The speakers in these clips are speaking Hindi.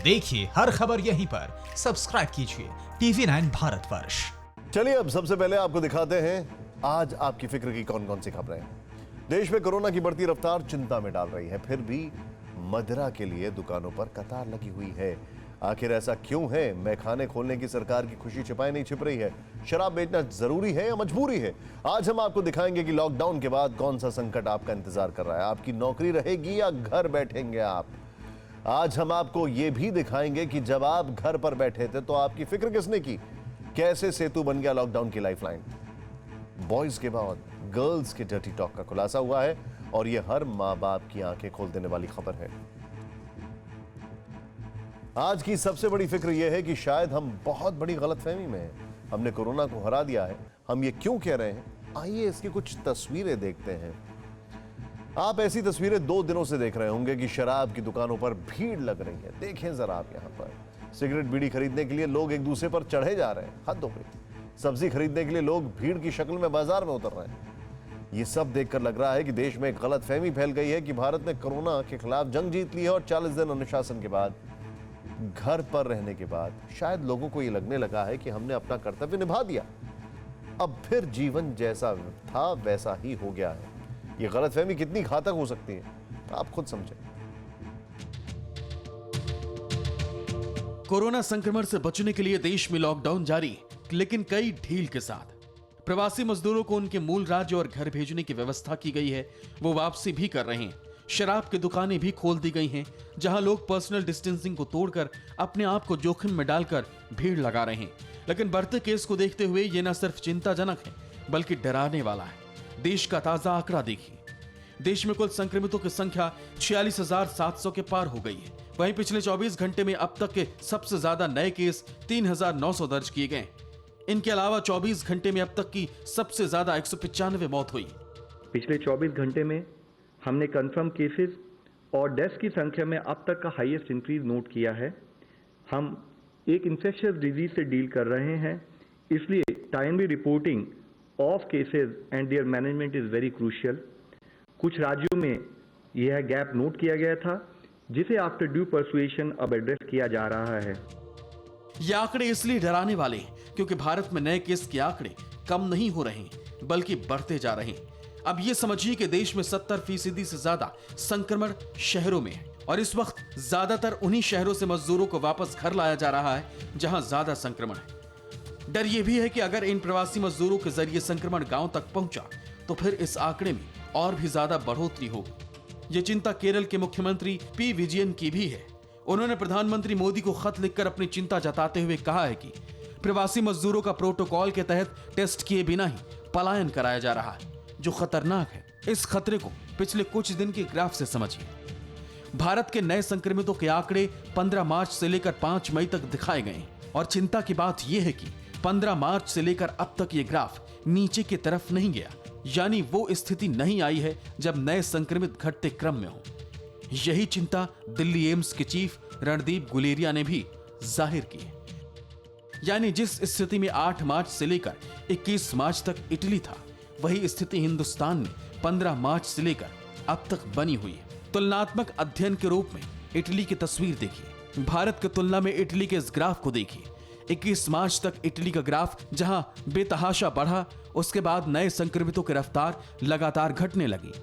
देखिए हर खबर यहीं पर, सब्सक्राइब कीजिए TV9 भारतवर्ष। चलिए अब सबसे पहले आपको दिखाते हैं आज आपकी फिक्र की कौन कौन सी खबरें। देश में कोरोना की बढ़ती रफ्तार चिंता में डाल रही है, फिर भी मदिरा के लिए दुकानों पर कतार लगी हुई है। आखिर ऐसा क्यों है? मैखाने खोलने की सरकार की खुशी छिपाए नहीं छिप रही है। शराब बेचना जरूरी है या मजबूरी है? आज हम आपको दिखाएंगे कि लॉकडाउन के बाद कौन सा संकट आपका इंतजार कर रहा है। आपकी नौकरी रहेगी या घर बैठेंगे आप? आज हम आपको यह भी दिखाएंगे कि जब आप घर पर बैठे थे तो आपकी फिक्र किसने की? कैसे सेतु बन गया लॉकडाउन की लाइफलाइन? बॉयज के बाद गर्ल्स के डर्टी टॉक का खुलासा हुआ है और यह हर मां बाप की आंखें खोल देने वाली खबर है। आज की सबसे बड़ी फिक्र यह है कि शायद हम बहुत बड़ी गलतफहमी में हैं। हमने कोरोना को हरा दिया है। हम ये क्यों कह रहे हैं? आइए इसकी कुछ तस्वीरें देखते हैं। आप ऐसी तस्वीरें 2 दिनों से देख रहे होंगे कि शराब की दुकानों पर भीड़ लग रही है। देखें जरा आप यहाँ पर सिगरेट बीड़ी खरीदने के लिए लोग एक दूसरे पर चढ़े जा रहे हैं, हद हो गई। सब्जी खरीदने के लिए लोग भीड़ की शक्ल में बाजार में उतर रहे हैं। ये सब देखकर लग रहा है कि देश में एक गलतफहमी फैल गई है कि भारत ने कोरोना के खिलाफ जंग जीत ली है और 40 दिन अनुशासन के बाद, घर पर रहने के बाद शायद लोगों को यह लगने लगा है कि हमने अपना कर्तव्य निभा दिया। अब फिर जीवन जैसा था वैसा ही हो गया है। यह गलतफहमी कितनी घातक हो सकती है आप खुद समझें। कोरोना संक्रमण से बचने के लिए देश में लॉकडाउन जारी, लेकिन कई ढील के साथ। प्रवासी मजदूरों को उनके मूल राज्य और घर भेजने की व्यवस्था की गई है। वो वापसी भी कर रहे हैं। शराब की दुकानें भी खोल दी गई हैं, जहां लोग पर्सनल डिस्टेंसिंग को तोड़कर अपने आप को जोखिम में डालकर भीड़ लगा रहे हैं। लेकिन बढ़ते केस को देखते हुए ये न सिर्फ चिंताजनक है बल्कि डराने वाला है। देश का ताजा आंकड़ा देखिए। देश में कुल संक्रमितों की संख्या 46,700 के पार हो गई है। वहीं पिछले 24 घंटे में अब तक के सबसे ज्यादा नए केस 3,900 दर्ज किए गए। इनके अलावा 24 घंटे में अब तक की सबसे ज्यादा 195 मौत हुई। पिछले 24 घंटे में हमने कंफर्म केसेस और डेथ्स की संख्या में अब तक का हाईएस्ट इंक्रीज नोट किया है। हम एक इन्फेक्शियस डिजीज से डील कर रहे हैं, इसलिए timely reporting of cases and there management is very crucial. कुछ राज्यों में यह गैप नोट किया गया था, जिसे आफ्टर ड्यू परसुएशन अब एड्रेस किया जा रहा है। ये आंकड़े इसलिए डराने वाले हैं क्योंकि भारत में नए केस के आंकड़े कम नहीं हो रहे हैं बल्कि बढ़ते जा रहे हैं। अब ये समझिए कि देश में 70% से ज्यादा संक्रमण शहरों में है और इस वक्त ज्यादातर उन्हीं शहरों से मजदूरों को वापस घर लाया जा रहा है जहां ज्यादा संक्रमण है। डर यह भी है कि अगर इन प्रवासी मजदूरों के जरिए संक्रमण गांव तक पहुंचा तो फिर इस आंकड़े में और भी ज्यादा बढ़ोतरी होगी। ये चिंता केरल के मुख्यमंत्री पी विजयन की भी है। उन्होंने प्रधानमंत्री मोदी को खत लिखकर अपनी चिंता जताते हुए कहा है कि प्रवासी मजदूरों का प्रोटोकॉल के तहत टेस्ट किए बिना ही पलायन कराया जा रहा है, जो खतरनाक है। इस खतरे को पिछले कुछ दिन के ग्राफ से समझिए। भारत के नए संक्रमितों के आंकड़े 15 मार्च से लेकर 5 मई तक दिखाए गए और चिंता की बात यह है कि 15 मार्च से लेकर अब तक ये ग्राफ नीचे की तरफ नहीं गया, यानी वो स्थिति नहीं आई है जब नए संक्रमित घटते क्रम में हो। यही चिंता दिल्ली एम्स के चीफ रणदीप गुलेरिया ने भी जाहिर की है। यानी जिस स्थिति में 8 मार्च से लेकर 21 मार्च तक इटली था, वही स्थिति हिंदुस्तान में 15 मार्च से लेकर अब तक बनी हुई है। तुलनात्मक अध्ययन के रूप में इटली की तस्वीर देखिए। भारत की तुलना में इटली के इस ग्राफ को देखिए। 21 मार्च तक इटली का ग्राफ जहां बेतहाशा बढ़ा, उसके बाद नए संक्रमितों की रफ्तार लगातार घटने लगी।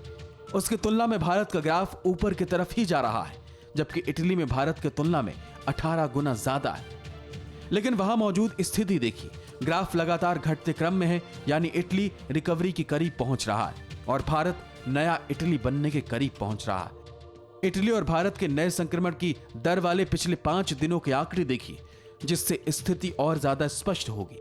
उसकी तुलना में भारत का ग्राफ ऊपर की तरफ ही जा रहा है, जबकि इटली में भारत की तुलना में 18 गुना ज्यादा है। लेकिन वहां मौजूद स्थिति देखिए, ग्राफ लगातार घटते क्रम में है, यानी इटली रिकवरी के करीब पहुंच रहा है और भारत नया इटली बनने के करीब पहुंच रहा है। इटली और भारत के नए संक्रमण की दर वाले पिछले 5 दिनों के आंकड़े देखिए, जिससे स्थिति और ज्यादा स्पष्ट होगी।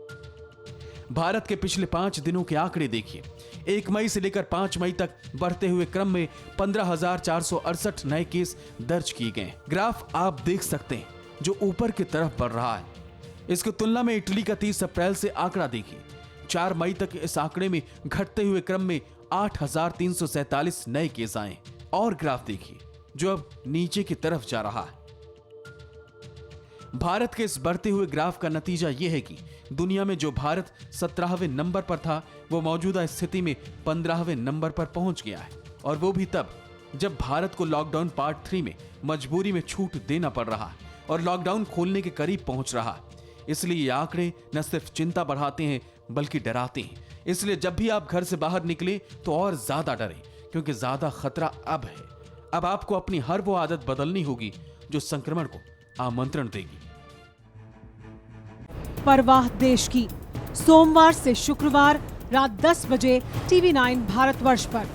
भारत के पिछले 5 दिनों के आंकड़े देखिए। 1 मई से लेकर 5 मई तक बढ़ते हुए क्रम में 15,468 नए केस दर्ज किए गए। ग्राफ आप देख सकते हैं जो ऊपर की तरफ बढ़ रहा है। इसकी तुलना में इटली का 30 अप्रैल से आंकड़ा देखिए। 4 मई तक इस आंकड़े में घटते हुए क्रम में 8,347 नए केस आए और ग्राफ देखिए जो अब नीचे की तरफ जा रहा है। भारत के इस बढ़ते हुए ग्राफ का नतीजा यह है कि दुनिया में जो भारत 17वें नंबर पर था, वो मौजूदा स्थिति में 15वें नंबर पर पहुंच गया है, और वो भी तब जब भारत को लॉकडाउन पार्ट 3 में मजबूरी में छूट देना पड़ रहा है। और लॉकडाउन खोलने के करीब पहुंच रहा। इसलिए ये आंकड़े न सिर्फ चिंता बढ़ाते हैं बल्कि डराते हैं। इसलिए जब भी आप घर से बाहर निकले तो और ज्यादा डरें, क्योंकि ज्यादा खतरा अब है। अब आपको अपनी हर वो आदत बदलनी होगी जो संक्रमण को आमंत्रण देगी। परवाह देश की, सोमवार से शुक्रवार रात 10 बजे TV9 भारतवर्ष पर।